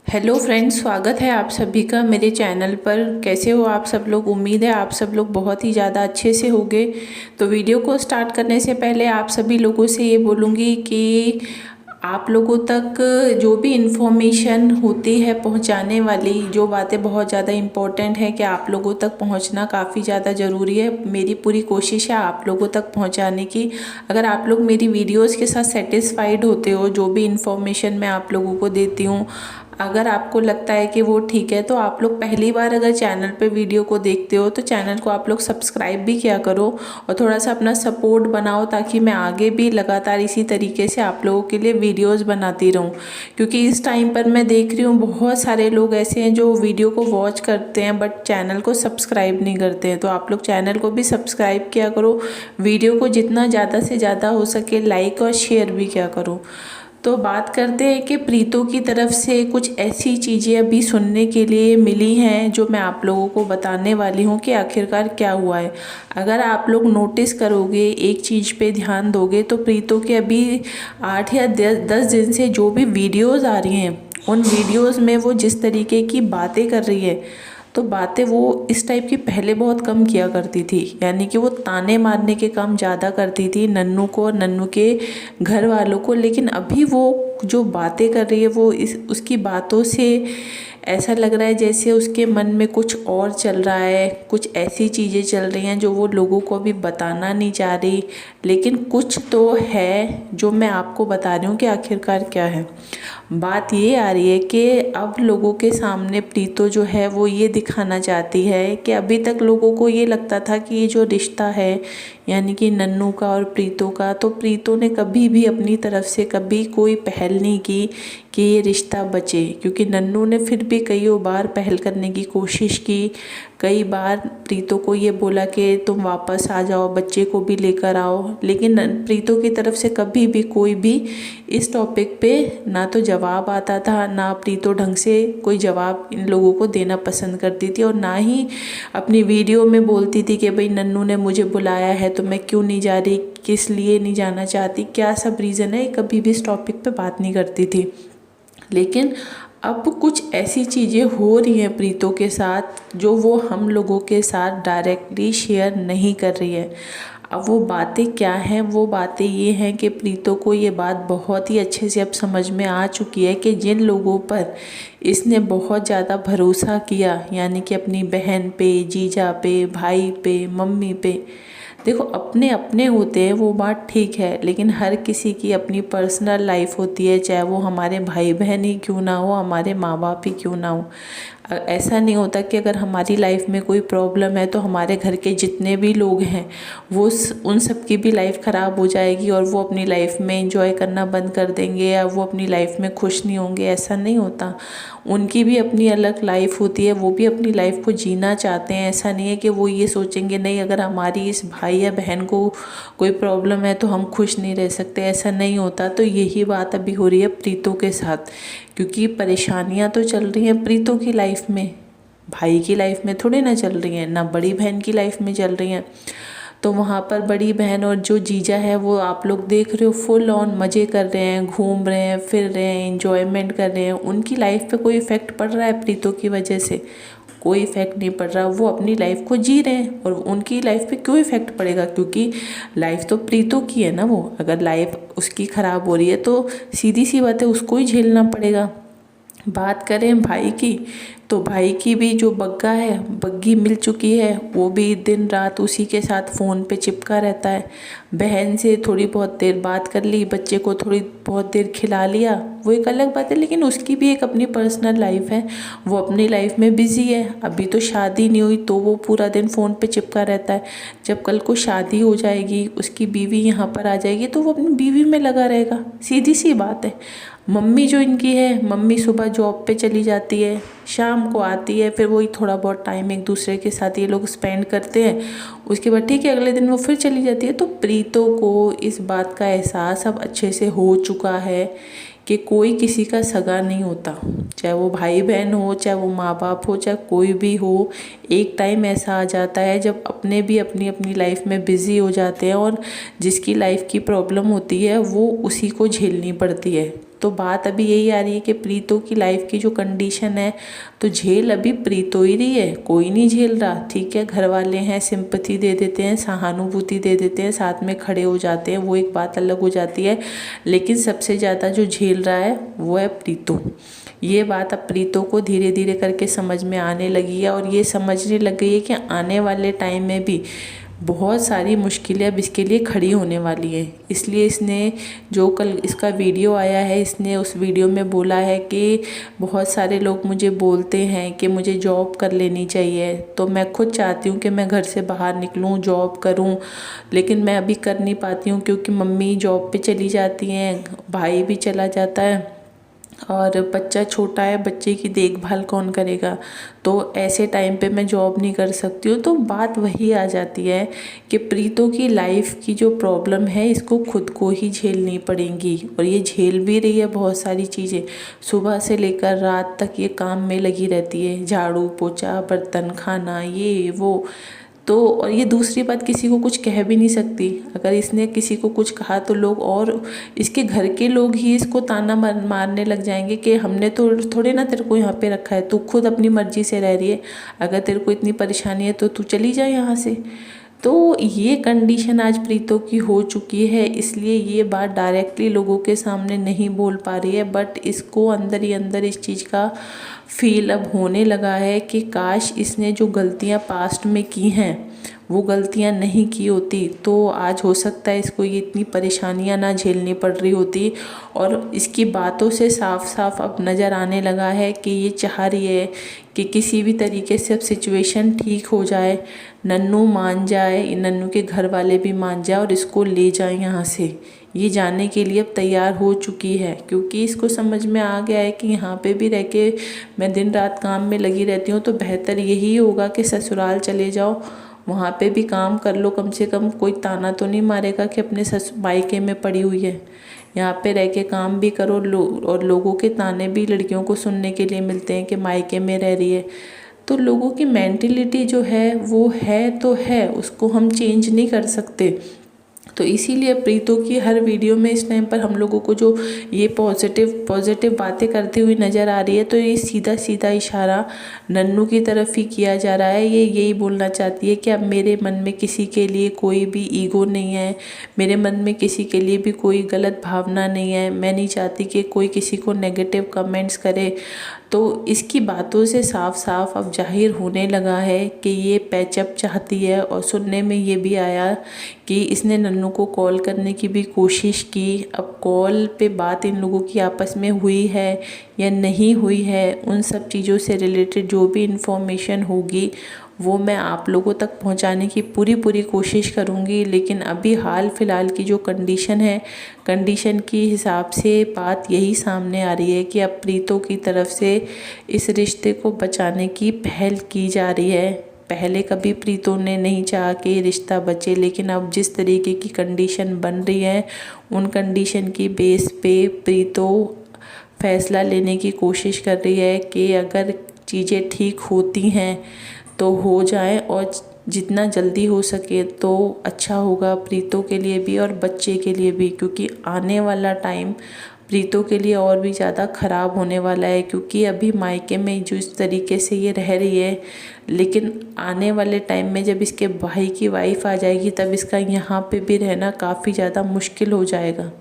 Hello friends, स्वागत है आप सभी का मेरे चैनल पर। कैसे हो आप सब लोग? उम्मीद है आप सब लोग बहुत ही ज़्यादा अच्छे से होंगे। तो वीडियो को स्टार्ट करने से पहले आप सभी लोगों से ये बोलूँगी कि आप लोगों तक जो भी इन्फॉर्मेशन होती है पहुंचाने वाली, जो बातें बहुत ज़्यादा इम्पोर्टेंट है कि आप लोगों तक पहुंचना काफ़ी ज़्यादा ज़रूरी है। मेरी पूरी कोशिश है आप लोगों तक पहुंचाने की। अगर आप लोग मेरी वीडियोस के साथ सेटिस्फाइड होते हो, जो भी इन्फॉर्मेशन मैं आप लोगों को देती हूँ, अगर आपको लगता है कि वो ठीक है, तो आप लोग पहली बार अगर चैनल पे वीडियो को देखते हो तो चैनल को आप लोग सब्सक्राइब भी किया करो और थोड़ा सा अपना सपोर्ट बनाओ, ताकि मैं आगे भी लगातार इसी तरीके से आप लोगों के लिए वीडियोस बनाती रहूं। क्योंकि इस टाइम पर मैं देख रही हूँ बहुत सारे लोग ऐसे हैं जो वीडियो को वॉच करते हैं बट चैनल को सब्सक्राइब नहीं करते हैं। तो आप लोग चैनल को भी सब्सक्राइब किया करो, वीडियो को जितना ज़्यादा से ज़्यादा हो सके लाइक और शेयर भी किया करो। तो बात करते हैं कि प्रीतो की तरफ से कुछ ऐसी चीज़ें अभी सुनने के लिए मिली हैं जो मैं आप लोगों को बताने वाली हूँ कि आखिरकार क्या हुआ है। अगर आप लोग नोटिस करोगे, एक चीज़ पे ध्यान दोगे, तो प्रीतो के अभी 8 या 10 दिन से जो भी वीडियोज़ आ रही हैं, उन वीडियोज़ में वो जिस तरीके की बातें कर रही है, तो बातें वो इस टाइप की पहले बहुत कम किया करती थी। यानी कि वो ताने मारने के काम ज़्यादा करती थी नन्नू को और नन्नू के घर वालों को। लेकिन अभी वो जो बातें कर रही है, वो उसकी बातों से ऐसा लग रहा है जैसे उसके मन में कुछ और चल रहा है, कुछ ऐसी चीज़ें चल रही हैं जो वो लोगों को अभी बताना नहीं चाह रही। लेकिन कुछ तो है जो मैं आपको बता रही हूँ कि आखिरकार क्या है। बात ये आ रही है कि अब लोगों के सामने प्रीतो जो है वो ये दिखाना चाहती है कि अभी तक लोगों को ये लगता था कि ये जो रिश्ता है, यानी कि नन्नू का और प्रीतो का, तो प्रीतो ने कभी भी अपनी तरफ से कभी कोई पहल नहीं की कि ये रिश्ता बचे। क्योंकि नन्नू ने फिर भी कई बार पहल करने की कोशिश की, कई बार प्रीतो को ये बोला कि तुम वापस आ जाओ, बच्चे को भी लेकर आओ। लेकिन प्रीतो की तरफ से कभी भी कोई भी इस टॉपिक पे ना तो जवाब आता था, ना प्रीतो ढंग से कोई जवाब इन लोगों को देना पसंद करती थी, और ना ही अपनी वीडियो में बोलती थी कि भाई नन्नू ने मुझे बुलाया है तो मैं क्यों नहीं जा रही, किस लिए नहीं जाना चाहती, क्या सब रीज़न है, कभी भी इस टॉपिक पे बात नहीं करती थी। लेकिन अब कुछ ऐसी चीज़ें हो रही हैं प्रीतो के साथ जो वो हम लोगों के साथ डायरेक्टली शेयर नहीं कर रही है। अब वो बातें क्या हैं? वो बातें ये हैं कि प्रीतो को ये बात बहुत ही अच्छे से अब समझ में आ चुकी है कि जिन लोगों पर इसने बहुत ज़्यादा भरोसा किया, यानी कि अपनी बहन पे, जीजा पे, भाई पे, मम्मी पे, देखो अपने अपने होते हैं वो बात ठीक है, लेकिन हर किसी की अपनी पर्सनल लाइफ होती है, चाहे वो हमारे भाई बहन ही क्यों ना हो, हमारे माँ बाप ही क्यों ना हो। ऐसा नहीं होता कि अगर हमारी लाइफ में कोई प्रॉब्लम है तो हमारे घर के जितने भी लोग हैं वो उन सब की भी लाइफ ख़राब हो जाएगी और वो अपनी लाइफ में एंजॉय करना बंद कर देंगे या वो अपनी लाइफ में खुश नहीं होंगे। ऐसा नहीं होता, उनकी भी अपनी अलग लाइफ होती है, वो भी अपनी लाइफ को जीना चाहते हैं। ऐसा नहीं है कि वो ये सोचेंगे नहीं अगर हमारी इस भाई या बहन को कोई प्रॉब्लम है तो हम खुश नहीं रह सकते, ऐसा नहीं होता। तो यही बात अभी हो रही है प्रीतो के साथ, क्योंकि परेशानियां तो चल रही हैं प्रीतो की लाइफ में, भाई की लाइफ में थोड़ी ना चल रही हैं, ना बड़ी बहन की लाइफ में चल रही हैं। तो वहाँ पर बड़ी बहन और जो जीजा है वो आप लोग देख रहे हो फुल ऑन मज़े कर रहे हैं, घूम रहे हैं, फिर रहे हैं, एंजॉयमेंट कर रहे हैं। उनकी लाइफ पे कोई इफ़ेक्ट पड़ रहा है प्रीतो की वजह से? कोई इफ़ेक्ट नहीं पड़ रहा, वो अपनी लाइफ को जी रहे हैं। और उनकी लाइफ पे क्यों इफ़ेक्ट पड़ेगा? क्योंकि लाइफ तो प्रीतो की है ना। वो अगर लाइफ उसकी ख़राब हो रही है तो सीधी सी बात है उसको ही झेलना पड़ेगा। बात करें भाई की, तो भाई की भी जो बग्गा है, बग्गी मिल चुकी है, वो भी दिन रात उसी के साथ फ़ोन पे चिपका रहता है। बहन से थोड़ी बहुत देर बात कर ली, बच्चे को थोड़ी बहुत देर खिला लिया, वो एक अलग बात है। लेकिन उसकी भी एक अपनी पर्सनल लाइफ है, वो अपनी लाइफ में बिज़ी है। अभी तो शादी नहीं हुई तो वो पूरा दिन फ़ोन पे चिपका रहता है। जब कल को शादी हो जाएगी, उसकी बीवी यहाँ पर आ जाएगी, तो वो अपनी बीवी में लगा रहेगा। सीधी सी बात है। मम्मी जो इनकी है, मम्मी सुबह जॉब पे चली जाती है, शाम को आती है, फिर वही थोड़ा बहुत टाइम एक दूसरे के साथ ये लोग स्पेंड करते हैं। उसके बाद ठीक है, अगले दिन वो फिर चली जाती है। तो प्रीतो को इस बात का एहसास अब अच्छे से हो चुका है कि कोई किसी का सगा नहीं होता, चाहे वो भाई बहन हो, चाहे वो माँ बाप हो, चाहे कोई भी हो। एक टाइम ऐसा आ जाता है जब अपने भी अपनी अपनी लाइफ में बिज़ी हो जाते हैं और जिसकी लाइफ की प्रॉब्लम होती है वो उसी को झेलनी पड़ती है। तो बात अभी यही आ रही है कि प्रीतो की लाइफ की जो कंडीशन है तो झेल अभी प्रीतो ही रही है, कोई नहीं झेल रहा। ठीक है, घर वाले हैं, सिंपैथी दे देते हैं, सहानुभूति दे देते हैं, साथ में खड़े हो जाते हैं, वो एक बात अलग हो जाती है। लेकिन सबसे ज़्यादा जो झेल रहा है वो है प्रीतो। ये बात अब प्रीतो को धीरे धीरे करके समझ में आने लगी है, और ये समझने लग गई है कि आने वाले टाइम में भी बहुत सारी मुश्किलें अब इसके लिए खड़ी होने वाली हैं। इसलिए इसने जो कल इसका वीडियो आया है, इसने उस वीडियो में बोला है कि बहुत सारे लोग मुझे बोलते हैं कि मुझे जॉब कर लेनी चाहिए, तो मैं खुद चाहती हूँ कि मैं घर से बाहर निकलूँ, जॉब करूँ, लेकिन मैं अभी कर नहीं पाती हूँ क्योंकि मम्मी जॉब पे चली जाती हैं, भाई भी चला जाता है और बच्चा छोटा है, बच्चे की देखभाल कौन करेगा। तो ऐसे टाइम पे मैं जॉब नहीं कर सकती हूँ। तो बात वही आ जाती है कि प्रीतो की लाइफ की जो प्रॉब्लम है इसको खुद को ही झेलनी पड़ेंगी, और ये झेल भी रही है बहुत सारी चीज़ें। सुबह से लेकर रात तक ये काम में लगी रहती है, झाड़ू पोछा, बर्तन, खाना, ये वो। तो और ये दूसरी बात, किसी को कुछ कह भी नहीं सकती। अगर इसने किसी को कुछ कहा तो लोग और इसके घर के लोग ही इसको ताना मारने लग जाएंगे कि हमने तो थोड़े ना तेरे को यहाँ पे रखा है, तू खुद अपनी मर्जी से रह रही है, अगर तेरे को इतनी परेशानी है तो तू चली जाए यहाँ से। तो ये कंडीशन आज प्रीतो की हो चुकी है, इसलिए ये बात डायरेक्टली लोगों के सामने नहीं बोल पा रही है, बट इसको अंदर ही अंदर इस चीज़ का फील अब होने लगा है कि काश इसने जो गलतियां पास्ट में की हैं वो गलतियां नहीं की होती तो आज हो सकता है इसको ये इतनी परेशानियां ना झेलनी पड़ रही होती। और इसकी बातों से साफ साफ अब नज़र आने लगा है कि ये चाह रही है कि किसी भी तरीके से अब सिचुएशन ठीक हो जाए, नन्नू मान जाए, नन्नू के घर वाले भी मान जाए और इसको ले जाए यहाँ से। ये जाने के लिए अब तैयार हो चुकी है, क्योंकि इसको समझ में आ गया है कि यहाँ पे भी रह के मैं दिन रात काम में लगी रहती हूँ, तो बेहतर यही होगा कि ससुराल चले जाओ, वहाँ पे भी काम कर लो, कम से कम कोई ताना तो नहीं मारेगा कि अपने मायके में पड़ी हुई है। यहाँ पे रह के काम भी करो, और लोगों के ताने भी लड़कियों को सुनने के लिए मिलते हैं कि मायके में रह रही है। तो लोगों की मेंटेलिटी जो है वो है तो है, उसको हम चेंज नहीं कर सकते। तो इसीलिए प्रीतो की हर वीडियो में इस टाइम पर हम लोगों को जो ये पॉजिटिव बातें करती हुई नज़र आ रही है, तो ये सीधा सीधा इशारा नन्नू की तरफ ही किया जा रहा है। ये यही बोलना चाहती है कि अब मेरे मन में किसी के लिए कोई भी ईगो नहीं है, मेरे मन में किसी के लिए भी कोई गलत भावना नहीं है, मैं नहीं चाहती कि कोई किसी को नेगेटिव कमेंट्स करे। तो इसकी बातों से साफ साफ अब जाहिर होने लगा है कि ये पैचअप चाहती है। और सुनने में ये भी आया कि इसने नन्नू को कॉल करने की भी कोशिश की। अब कॉल पे बात इन लोगों की आपस में हुई है या नहीं हुई है, उन सब चीज़ों से रिलेटेड जो भी इन्फॉर्मेशन होगी वो मैं आप लोगों तक पहुंचाने की पूरी कोशिश करूंगी। लेकिन अभी हाल फिलहाल की जो कंडीशन है, कंडीशन के हिसाब से बात यही सामने आ रही है कि अब प्रीतो की तरफ से इस रिश्ते को बचाने की पहल की जा रही है। पहले कभी प्रीतो ने नहीं चाहा कि ये रिश्ता बचे, लेकिन अब जिस तरीके की कंडीशन बन रही है उन कंडीशन की बेस पे प्रीतो फैसला लेने की कोशिश कर रही है कि अगर चीज़ें ठीक होती हैं तो हो जाए, और जितना जल्दी हो सके तो अच्छा होगा प्रीतो के लिए भी और बच्चे के लिए भी, क्योंकि आने वाला टाइम प्रीतो के लिए और भी ज़्यादा ख़राब होने वाला है। क्योंकि अभी मायके में जो इस तरीके से ये रह रही है, लेकिन आने वाले टाइम में जब इसके भाई की वाइफ आ जाएगी तब इसका यहाँ पे भी रहना काफ़ी ज़्यादा मुश्किल हो जाएगा।